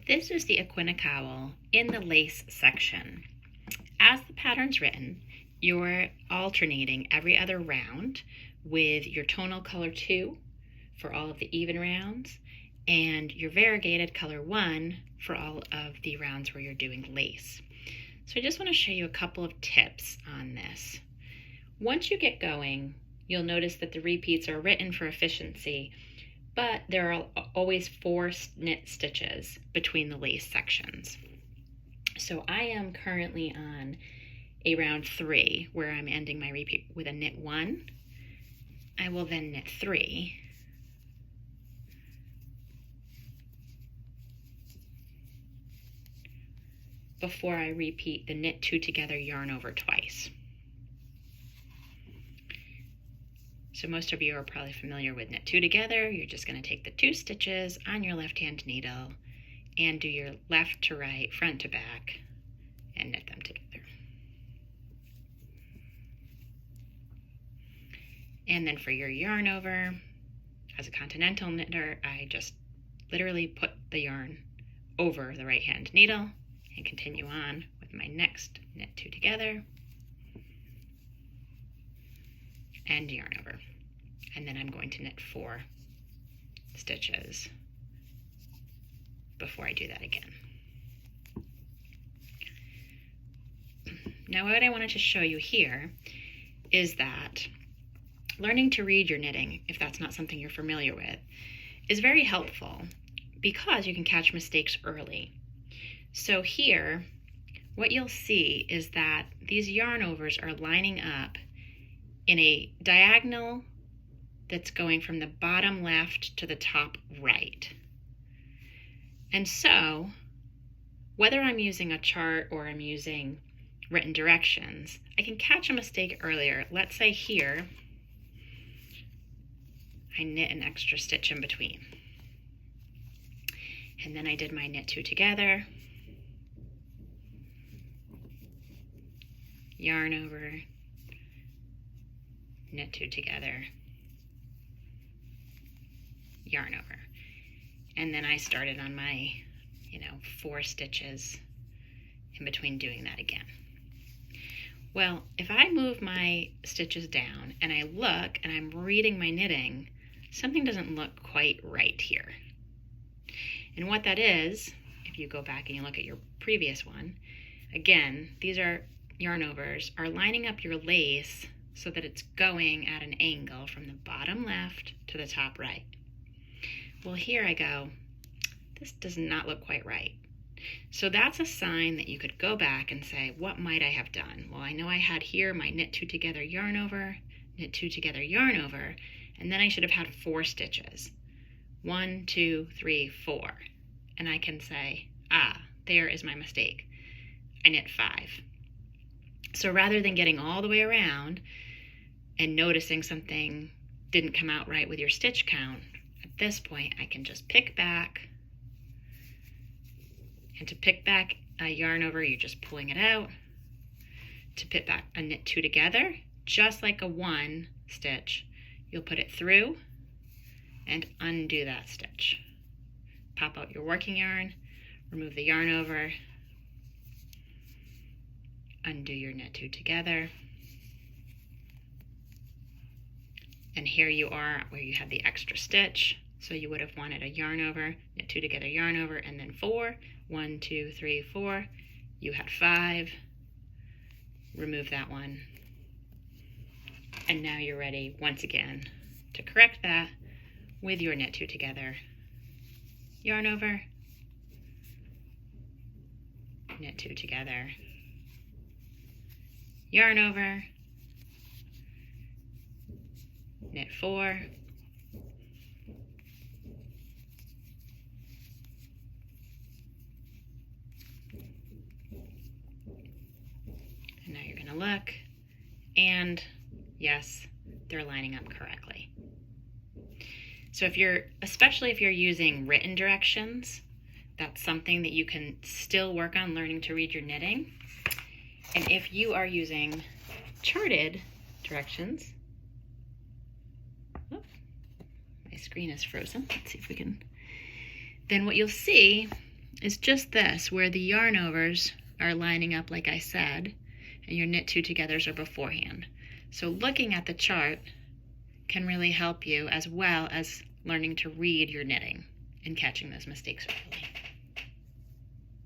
This is the Aquinnah Cowl in the lace section. As the pattern's written, you're alternating every other round with your tonal color 2 for all of the even rounds and your variegated color 1 for all of the rounds where you're doing lace. So I just want to show you a couple of tips on this. Once you get going, you'll notice that the repeats are written for efficiency, but there are always 4 knit stitches between the lace sections. So I am currently on a round 3 where I'm ending my repeat with a knit 1. I will then knit 3. Before I repeat the knit 2 together yarn over twice. So most of you are probably familiar with knit 2 together. You're just going to take the 2 stitches on your left hand needle and do your left to right, front to back, and knit them together. And then for your yarn over, as a continental knitter, I just literally put the yarn over the right hand needle and continue on with my next knit 2 together and yarn over. And then I'm going to knit 4 stitches before I do that again. Now what I wanted to show you here is that learning to read your knitting, if that's not something you're familiar with, is very helpful because you can catch mistakes early. So here, what you'll see is that these yarn overs are lining up in a diagonal that's going from the bottom left to the top right. And so, whether I'm using a chart or I'm using written directions, I can catch a mistake earlier. Let's say here, I knit an extra stitch in between. And then I did my knit 2 together, yarn over, knit 2 together, yarn over. And then I started on my, 4 stitches in between doing that again. Well, if I move my stitches down and I look and I'm reading my knitting, something doesn't look quite right here. And what that is, if you go back and you look at your previous one, again, these are yarn overs, are lining up your lace so that it's going at an angle from the bottom left to the top right. Well, here I go, this does not look quite right. So that's a sign that you could go back and say, what might I have done? Well, I know I had here my knit 2 together, yarn over, knit 2 together, yarn over, and then I should have had 4 stitches. 1, 2, 3, 4. And I can say, there is my mistake. I knit 5. So rather than getting all the way around and noticing something didn't come out right with your stitch count, at this point I can just pick back. And to pick back a yarn over, you're just pulling it out. To pick back a knit 2 together, just like a 1 stitch, you'll put it through and undo that stitch. Pop out your working yarn, remove the yarn over, undo your knit 2 together. And here you are where you had the extra stitch. So you would have wanted a yarn over, knit 2 together, yarn over, and then 4. 1, 2, 3, 4. You had 5. Remove that one. And now you're ready once again to correct that with your knit 2 together, yarn over, knit 2 together, yarn over, knit 4, and now you're going to look, and yes, they're lining up correctly. So especially if you're using written directions, that's something that you can still work on learning to read your knitting. And if you are using charted directions, my screen is frozen. Let's see if we can, then what you'll see is just this, where the yarn overs are lining up like I said, and your knit two togethers are beforehand. So looking at the chart can really help you, as well as learning to read your knitting and catching those mistakes early.